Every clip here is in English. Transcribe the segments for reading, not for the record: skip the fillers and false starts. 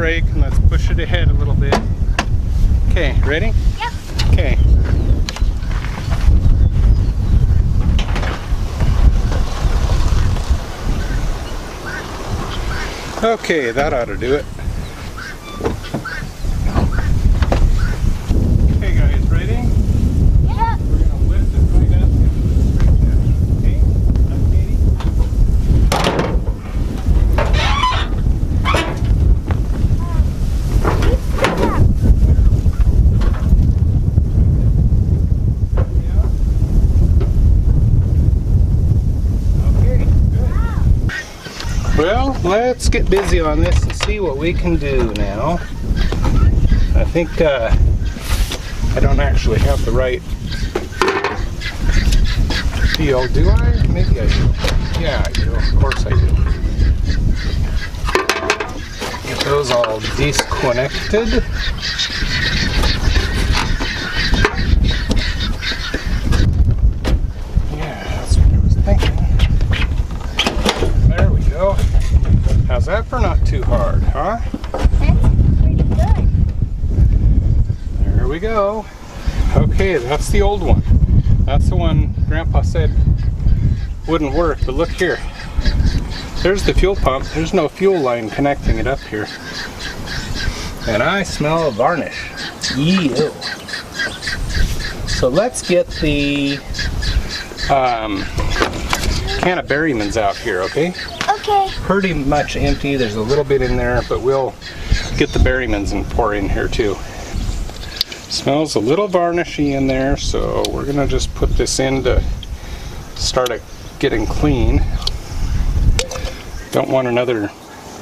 brake and let's push it ahead a little bit. Okay, ready? Yep. Okay. Okay, that ought to do it. Okay guys, ready? Yep. We're going to lift it right up into the straight edge. Okay? Up, Katie? Well, let's get busy on this and see what we can do now. I think I don't actually have the right feel, do I? Maybe I do. Yeah, I do. Of course I do. Get those all disconnected. Yeah, that's what I was thinking. There we go. How's that for not too hard, huh? That's pretty good. There we go. Okay, that's the old one. That's the one Grandpa said wouldn't work, but look here. There's the fuel pump. There's no fuel line connecting it up here. And I smell varnish. Ew. So let's get the can of Berryman's out here, okay? Okay. Pretty much empty. There's a little bit in there, but we'll get the Berryman's and pour in here too. Smells a little varnishy in there, so we're gonna just put this in to start it getting clean. Don't want another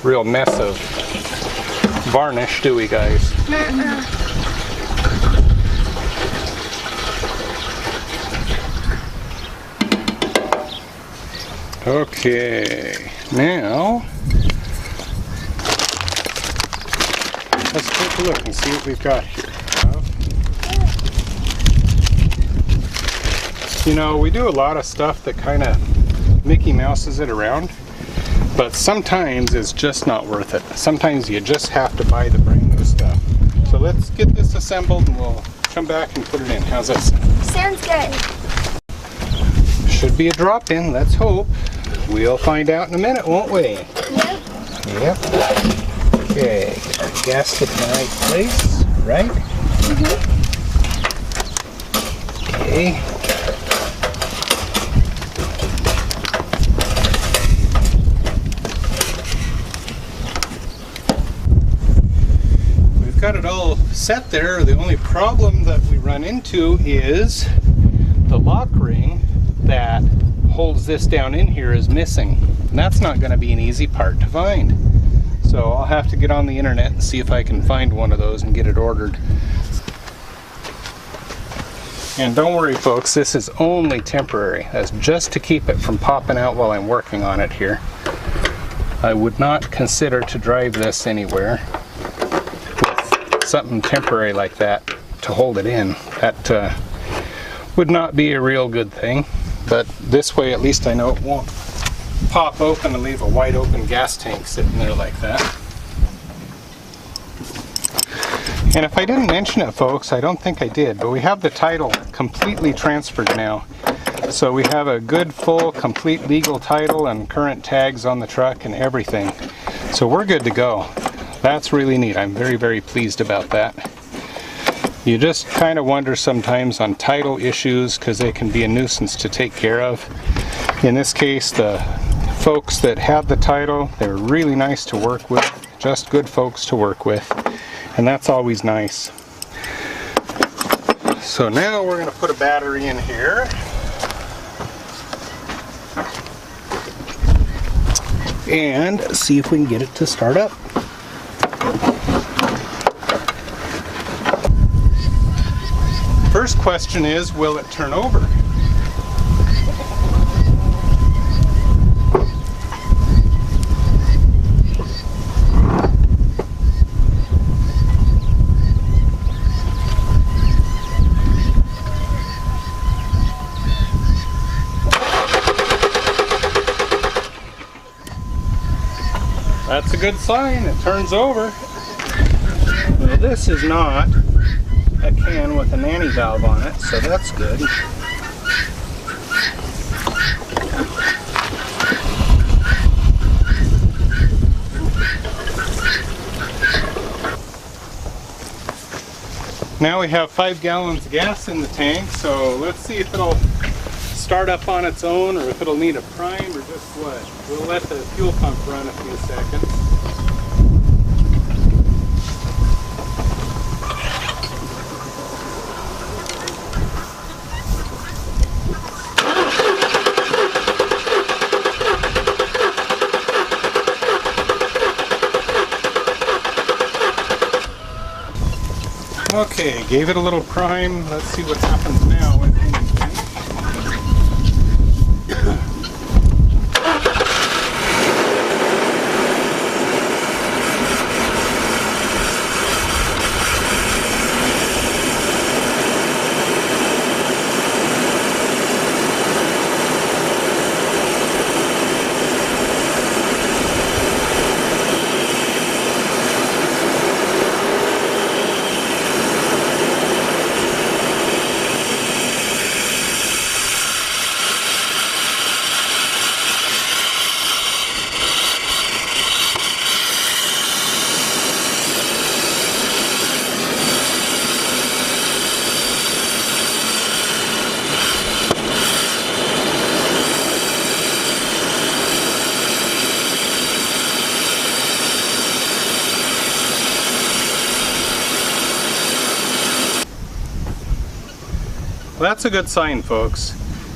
real mess of varnish, do we, guys? Okay, now let's take a look and see what we've got here. You know, we do a lot of stuff that kind of Mickey Mouses it around, but sometimes it's just not worth it. Sometimes you just have to buy the brand new stuff. So let's get this assembled and we'll come back and put it in. How's that sound? Sounds good. Should be a drop in, let's hope. We'll find out in a minute, won't we? Yep. Yep. Okay, get our gasket in the right place, right? Mm-hmm. Okay. We've got it all set there. The only problem that we run into is the lock ring that holds this down in here is missing. And that's not going to be an easy part to find. So I'll have to get on the internet and see if I can find one of those and get it ordered. And don't worry folks, this is only temporary. That's just to keep it from popping out while I'm working on it here. I would not consider to drive this anywhere with something temporary like that to hold it in. That would not be a real good thing. But this way at least I know it won't pop open and leave a wide open gas tank sitting there like that. And if I didn't mention it folks, I don't think I did, but we have the title completely transferred now. So we have a good full complete legal title and current tags on the truck and everything. So we're good to go. That's really neat. I'm very, very pleased about that. You just kind of wonder sometimes on title issues because they can be a nuisance to take care of. In this case, the folks that had the title, they were really nice to work with, just good folks to work with, and that's always nice. So now we're going to put a battery in here. And see if we can get it to start up. First question is, will it turn over? That's a good sign, it turns over. Well, this is not a can with a nanny valve on it, so that's good. Now we have 5 gallons of gas in the tank, so let's see if it'll start up on its own or if it'll need a prime or just what. We'll let the fuel pump run a few seconds. Okay, gave it a little prime. Let's see what happens now. Well, that's a good sign, folks.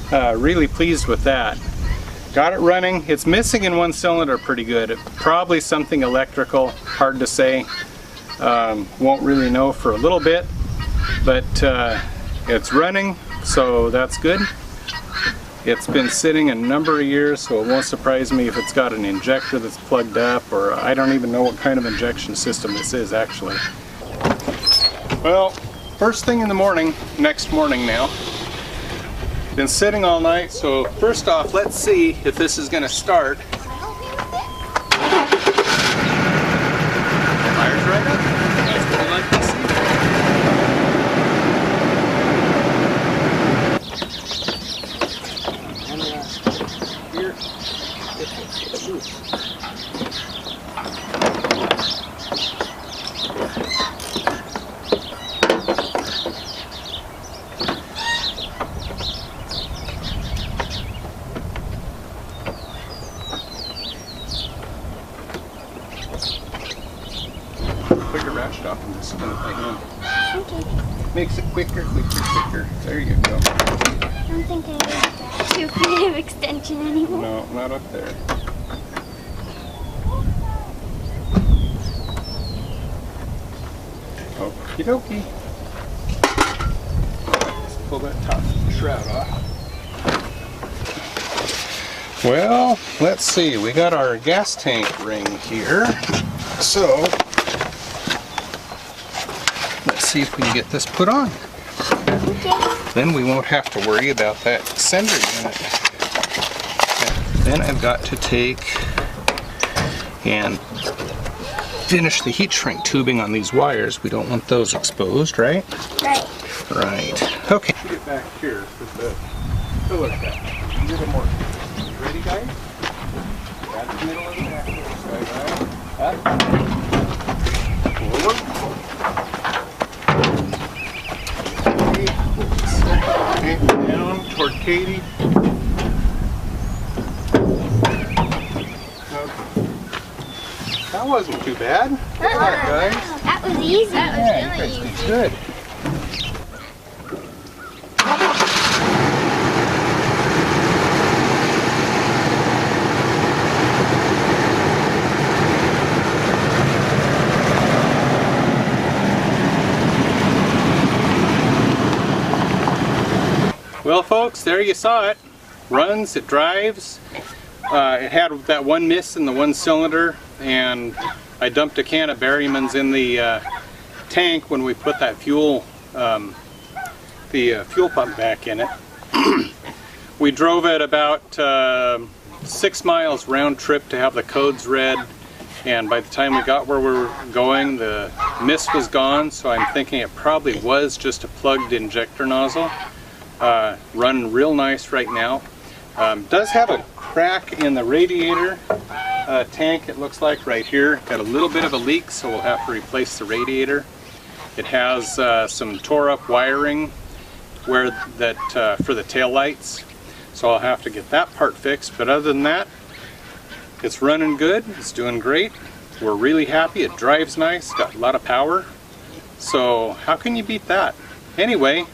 Really pleased with that. Got it running. It's missing in one cylinder pretty good. Probably something electrical, hard to say. Won't really know for a little bit, but it's running, so that's good. It's been sitting a number of years, so it won't surprise me if it's got an injector that's plugged up, or I don't even know what kind of injection system this is actually. Well, first thing in the morning, next morning now. Been sitting all night, so first off, let's see if this is going to start. Fires right up. That's what we like to see. And here, it's loose. Quicker ratchet off and just spin it by hand. Okay. Makes it quicker. There you go. I don't think I need that too big of extension anymore. No, not up there. Okie dokie. Let's pull that top shroud off. Well, let's see. We got our gas tank ring here. So, let's see if we can get this put on. Okay. Then we won't have to worry about that sender unit. Then I've got to take and finish the heat shrink tubing on these wires. We don't want those exposed, right? Right. Right. Okay. Get back here with the filler cap. Get them working. You ready, guys? Grab the middle of the axle. Up. Forward. Okay. Down toward Katie. Okay. That wasn't too bad. Look at that, guys. That was easy. That was Yeah, you guys did good. Well, folks, there you saw it. Runs, it drives. It had that one miss in the one cylinder, and I dumped a can of Berryman's in the tank when we put that fuel, the fuel pump back in it. We drove it about 6 miles round trip to have the codes read, And by the time we got where we were going, the mist was gone, so I'm thinking it probably was just a plugged injector nozzle. Running real nice right now. Does have a crack in the radiator tank, it looks like, right here. Got a little bit of a leak, so we'll have to replace the radiator. It has some tore up wiring for the tail lights, so I'll have to get that part fixed. But other than that, it's running good, it's doing great. We're really happy, it drives nice, got a lot of power. So how can you beat that? Anyway,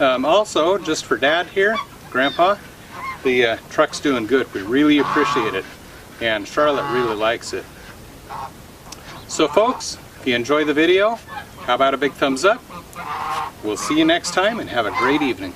also just for Dad here, Grandpa, the truck's doing good. We really appreciate it, and Charlotte really likes it. So folks, if you enjoy the video, how about a big thumbs up? We'll see you next time, and have a great evening.